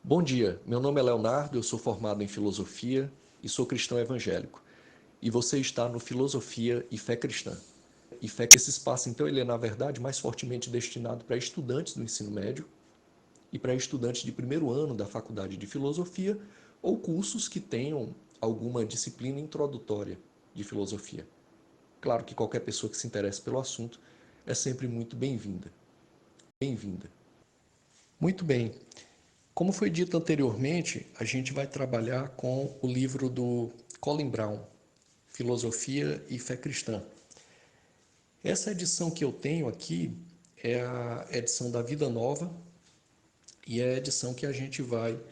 Bom dia, meu nome é Leonardo, eu sou formado em filosofia e sou cristão evangélico. E você está no Filosofia e Fé Cristã. Esse espaço, então, ele é, na verdade, mais fortemente destinado para estudantes do ensino médio e para estudantes de primeiro ano da faculdade de filosofia ou cursos que tenham alguma disciplina introdutória de filosofia. Claro que qualquer pessoa que se interesse pelo assunto é sempre muito bem-vinda. Bem-vinda. Muito bem. Como foi dito anteriormente, a gente vai trabalhar com o livro do Colin Brown, Filosofia e Fé Cristã. Essa edição que eu tenho aqui é a edição da Vida Nova e é a edição que a gente vai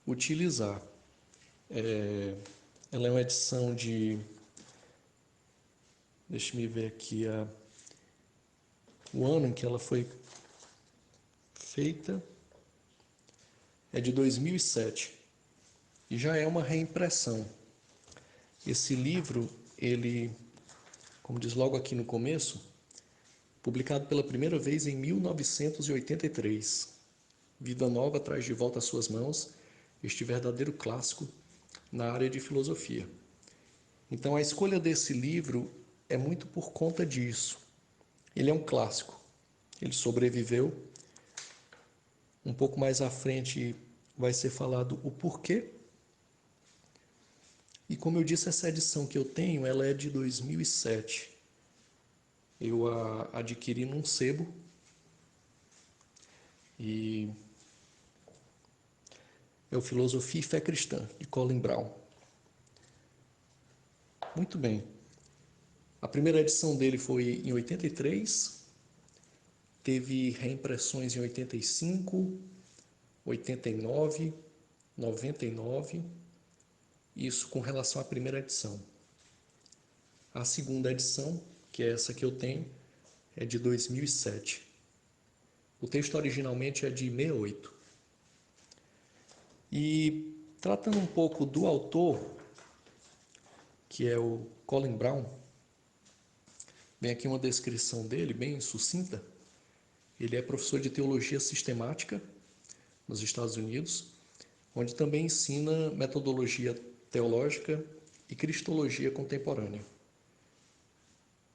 utilizar. Ela é uma edição de. Deixa-me ver aqui o ano em que ela foi feita. É de 2007 e já é uma reimpressão. Esse livro, ele, como diz logo aqui no começo, publicado pela primeira vez em 1983. Vida Nova traz de volta às suas mãos este verdadeiro clássico na área de filosofia. Então, a escolha desse livro é muito por conta disso. Ele é um clássico. Ele sobreviveu. Um pouco mais à frente vai ser falado o porquê. E como eu disse, essa edição que eu tenho, ela é de 2007. Eu a adquiri num sebo e é o Filosofia e Fé Cristã, de Colin Brown. Muito bem. A primeira edição dele foi em 83, teve reimpressões em 85, 89, 99, isso com relação à primeira edição. A segunda edição, que é essa que eu tenho, é de 2007. O texto originalmente é de 68. E tratando um pouco do autor, que é o Colin Brown, vem aqui uma descrição dele, bem sucinta. Ele é professor de teologia sistemática nos Estados Unidos, onde também ensina metodologia teológica e cristologia contemporânea.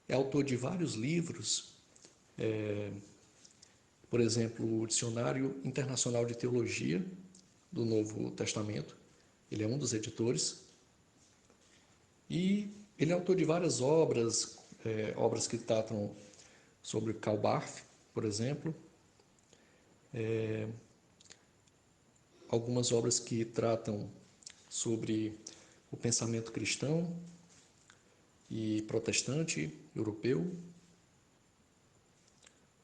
É autor de vários livros, por exemplo, o Dicionário Internacional de Teologia do Novo Testamento, ele é um dos editores, e ele é autor de várias obras, obras que tratam sobre Karl Barth, por exemplo, algumas obras que tratam sobre o pensamento cristão e protestante europeu,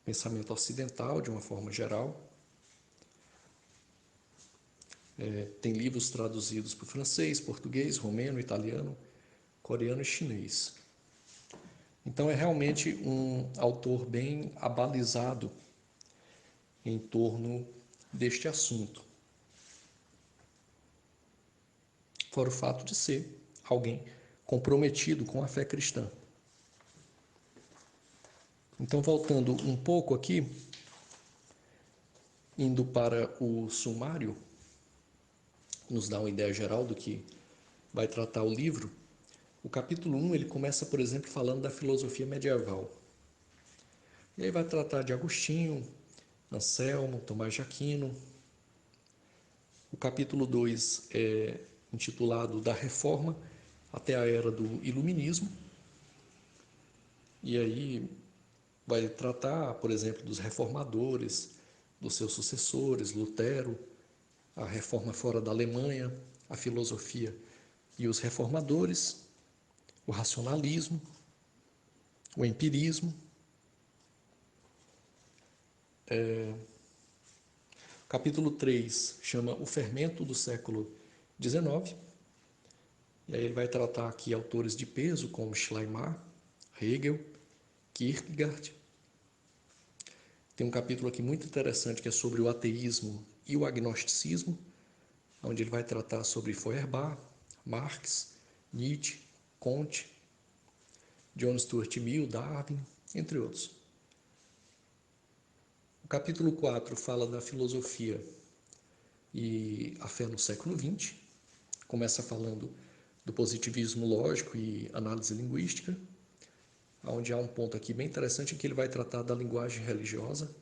pensamento ocidental de uma forma geral. Tem livros traduzidos para o francês, português, romeno, italiano, coreano e chinês. Então é realmente um autor bem abalizado em torno deste assunto. Fora o fato de ser alguém comprometido com a fé cristã. Então, voltando um pouco aqui, indo para o sumário, nos dá uma ideia geral do que vai tratar o livro. O capítulo 1, ele começa, por exemplo, falando da filosofia medieval. E aí vai tratar de Agostinho, Anselmo, Tomás de Aquino. O capítulo 2 é intitulado Da Reforma até a Era do Iluminismo. E aí vai tratar, por exemplo, dos reformadores, dos seus sucessores, Lutero, a reforma fora da Alemanha, a filosofia e os reformadores, o racionalismo, o empirismo. Capítulo 3 chama O Fermento do Século XIX. E aí ele vai tratar aqui autores de peso como Schleiermacher, Hegel, Kierkegaard. Tem um capítulo aqui muito interessante que é sobre o ateísmo e o agnosticismo, onde ele vai tratar sobre Feuerbach, Marx, Nietzsche, Comte, John Stuart Mill, Darwin, entre outros. O capítulo 4 fala da filosofia e a fé no século XX. Começa falando do positivismo lógico e análise linguística, onde há um ponto aqui bem interessante em que ele vai tratar da linguagem religiosa,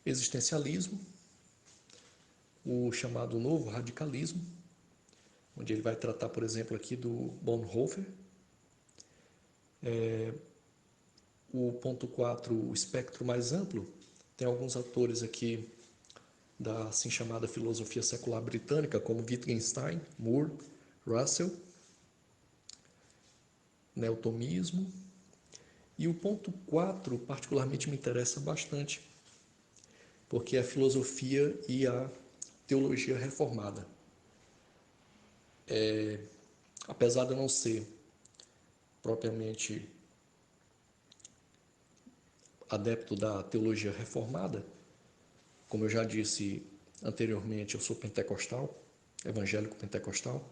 existencialismo, o chamado novo radicalismo, onde ele vai tratar, por exemplo, aqui do Bonhoeffer. O ponto 4, o espectro mais amplo, tem alguns autores aqui da assim chamada filosofia secular britânica, como Wittgenstein, Moore, Russell, neotomismo. E o ponto 4 particularmente me interessa bastante, porque é a filosofia e a teologia reformada. Apesar de eu não ser propriamente adepto da teologia reformada, como eu já disse anteriormente, eu sou pentecostal, evangélico pentecostal,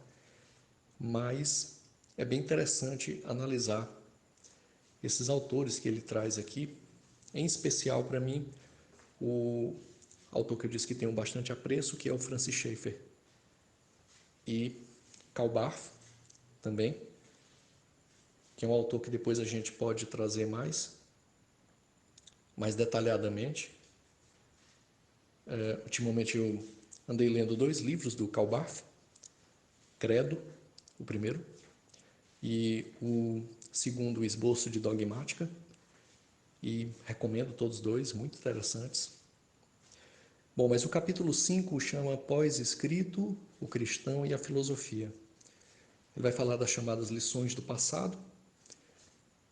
mas é bem interessante analisar esses autores que ele traz aqui, em especial para mim, o autor que eu disse que tenho bastante apreço, que é o Francis Schaeffer, e Karl Barth também, que é um autor que depois a gente pode trazer mais detalhadamente. Ultimamente eu andei lendo 2 livros do Karl Barth, Credo, o primeiro, e o segundo, Esboço de Dogmática, e recomendo todos 2, muito interessantes. Bom, mas o capítulo 5 chama Pós-escrito, o cristão e a filosofia. Ele vai falar das chamadas lições do passado,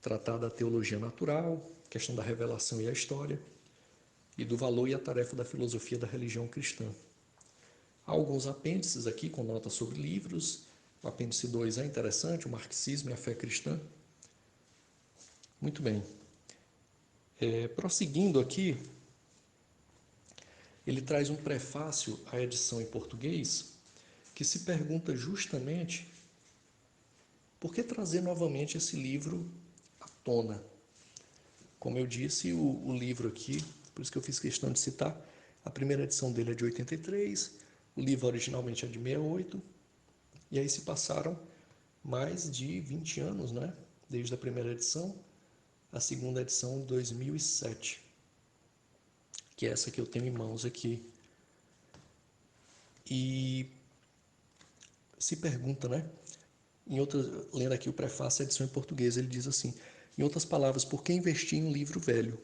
tratar da teologia natural, questão da revelação e a história, e do valor e a tarefa da filosofia da religião cristã. Há alguns apêndices aqui com notas sobre livros. O apêndice 2 é interessante, o marxismo e a fé cristã. Muito bem. Prosseguindo aqui, ele traz um prefácio à edição em português que se pergunta justamente por que trazer novamente esse livro à tona. Como eu disse, o livro aqui, por isso que eu fiz questão de citar, a primeira edição dele é de 83, o livro originalmente é de 68, e aí se passaram mais de 20 anos, né? Desde a primeira edição, a segunda edição de 2007, que é essa que eu tenho em mãos aqui. E se pergunta, né? Lendo aqui o prefácio, a edição em português, ele diz assim: em outras palavras, por que investir em um livro velho?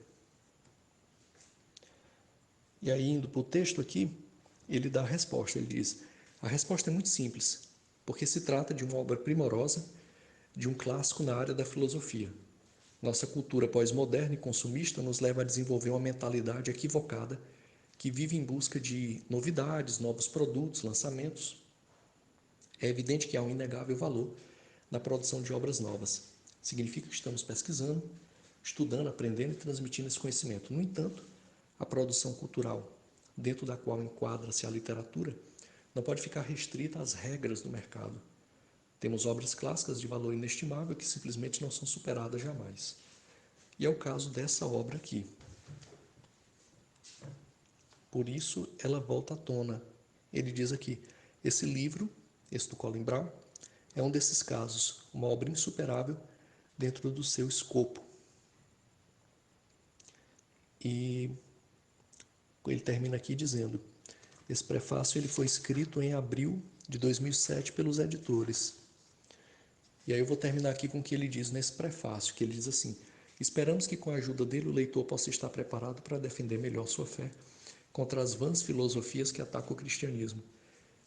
E aí, indo para o texto aqui, ele dá a resposta. Ele diz: a resposta é muito simples, porque se trata de uma obra primorosa, de um clássico na área da filosofia. Nossa cultura pós-moderna e consumista nos leva a desenvolver uma mentalidade equivocada que vive em busca de novidades, novos produtos, lançamentos. É evidente que há um inegável valor na produção de obras novas. Significa que estamos pesquisando, estudando, aprendendo e transmitindo esse conhecimento. No entanto, a produção cultural, dentro da qual enquadra-se a literatura, não pode ficar restrita às regras do mercado. Temos obras clássicas de valor inestimável que simplesmente não são superadas jamais. E é o caso dessa obra aqui. Por isso, ela volta à tona. Ele diz aqui: esse livro, esse do Colin Brown, é um desses casos, uma obra insuperável dentro do seu escopo. E ele termina aqui dizendo: esse prefácio ele foi escrito em abril de 2007 pelos editores. E aí eu vou terminar aqui com o que ele diz nesse prefácio, que ele diz assim: esperamos que com a ajuda dele o leitor possa estar preparado para defender melhor sua fé contra as vãs filosofias que atacam o cristianismo.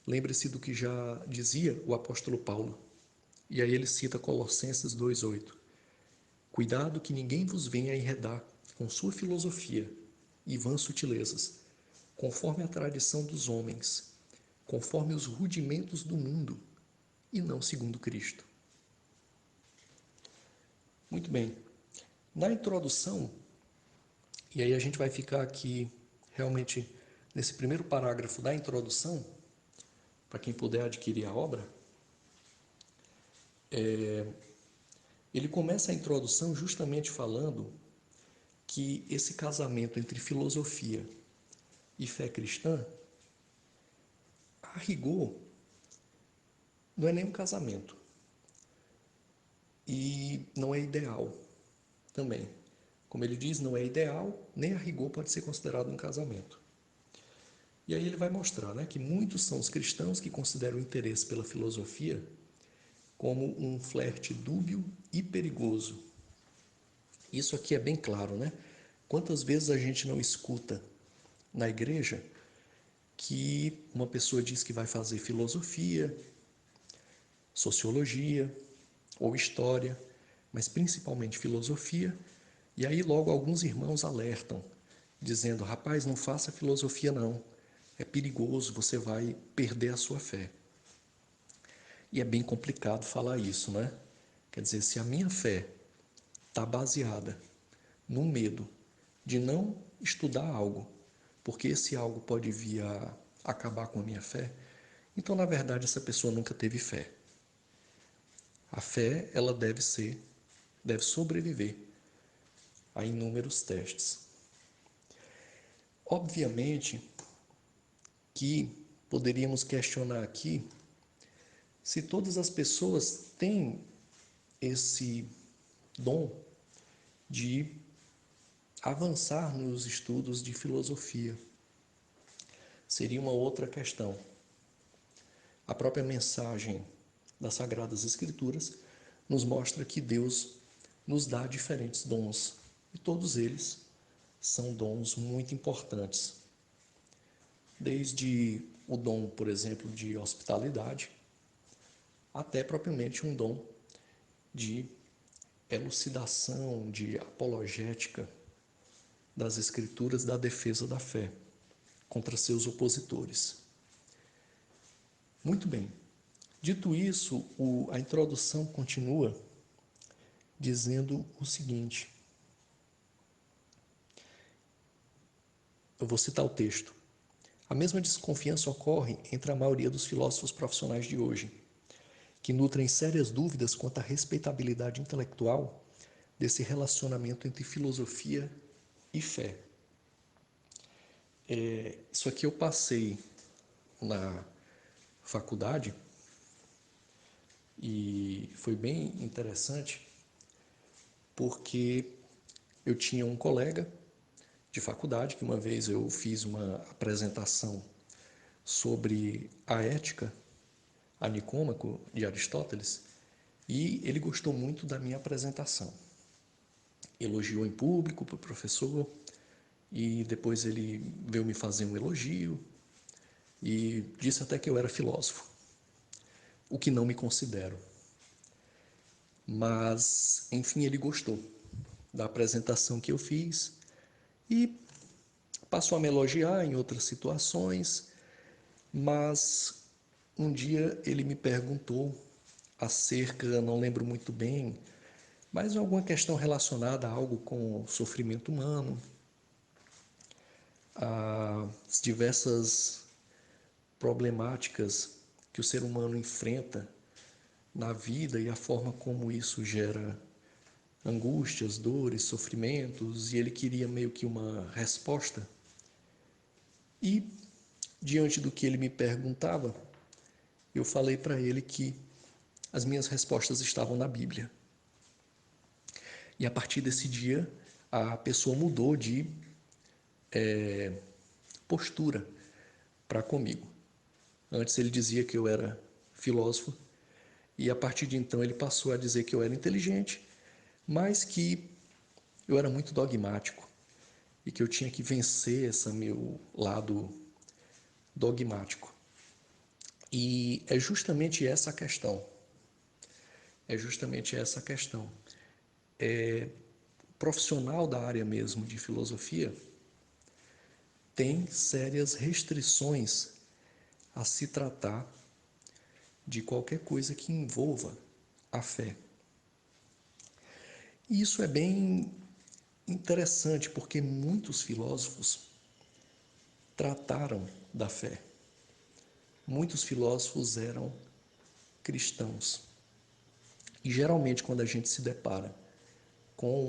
Lembre-se do que já dizia o apóstolo Paulo. E aí ele cita Colossenses 2:8. Cuidado que ninguém vos venha a enredar com sua filosofia e vãs sutilezas, conforme a tradição dos homens, conforme os rudimentos do mundo, e não segundo Cristo. Muito bem. Na introdução, e aí a gente vai ficar aqui realmente nesse primeiro parágrafo da introdução, para quem puder adquirir a obra, ele começa a introdução justamente falando que esse casamento entre filosofia e fé cristã A rigor, não é nem um casamento. E não é ideal também. Como ele diz, não é ideal, nem a rigor pode ser considerado um casamento. E aí ele vai mostrar, né, que muitos são os cristãos que consideram o interesse pela filosofia como um flerte dúbio e perigoso. Isso aqui é bem claro, né? Quantas vezes a gente não escuta na igreja que uma pessoa diz que vai fazer filosofia, sociologia ou história, mas principalmente filosofia, e aí logo alguns irmãos alertam, dizendo: rapaz, não faça filosofia não, é perigoso, você vai perder a sua fé. E é bem complicado falar isso, né? Quer dizer, se a minha fé está baseada no medo de não estudar algo, porque esse algo pode vir a acabar com a minha fé, então na verdade essa pessoa nunca teve fé. A fé, ela deve sobreviver a inúmeros testes. Obviamente que poderíamos questionar aqui se todas as pessoas têm esse dom de avançar nos estudos de filosofia. Seria uma outra questão. A própria mensagem das Sagradas Escrituras nos mostra que Deus nos dá diferentes dons, e todos eles são dons muito importantes. Desde o dom, por exemplo, de hospitalidade, até propriamente um dom de elucidação, de apologética das Escrituras, da defesa da fé contra seus opositores. Muito bem. Dito isso, a introdução continua dizendo o seguinte. Eu vou citar o texto. A mesma desconfiança ocorre entre a maioria dos filósofos profissionais de hoje, que nutrem sérias dúvidas quanto à respeitabilidade intelectual desse relacionamento entre filosofia e fé. Isso aqui eu passei na faculdade e foi bem interessante porque eu tinha um colega de faculdade que uma vez eu fiz uma apresentação sobre a ética a Nicômaco de Aristóteles e ele gostou muito da minha apresentação. Elogiou em público para o professor e depois ele veio me fazer um elogio e disse até que eu era filósofo, o que não me considero. Mas, enfim, ele gostou da apresentação que eu fiz e passou a me elogiar em outras situações, mas um dia ele me perguntou acerca, não lembro muito bem, mas alguma questão relacionada a algo com o sofrimento humano, as diversas problemáticas que o ser humano enfrenta na vida e a forma como isso gera angústias, dores, sofrimentos, e ele queria meio que uma resposta. E, diante do que ele me perguntava, eu falei para ele que as minhas respostas estavam na Bíblia. E a partir desse dia, a pessoa mudou de postura para comigo. Antes ele dizia que eu era filósofo, e a partir de então ele passou a dizer que eu era inteligente, mas que eu era muito dogmático e que eu tinha que vencer esse meu lado dogmático. E é justamente essa a questão. É justamente essa a questão. O profissional da área mesmo de filosofia tem sérias restrições a se tratar de qualquer coisa que envolva a fé. E isso é bem interessante porque muitos filósofos trataram da fé. Muitos filósofos eram cristãos. E geralmente quando a gente se depara com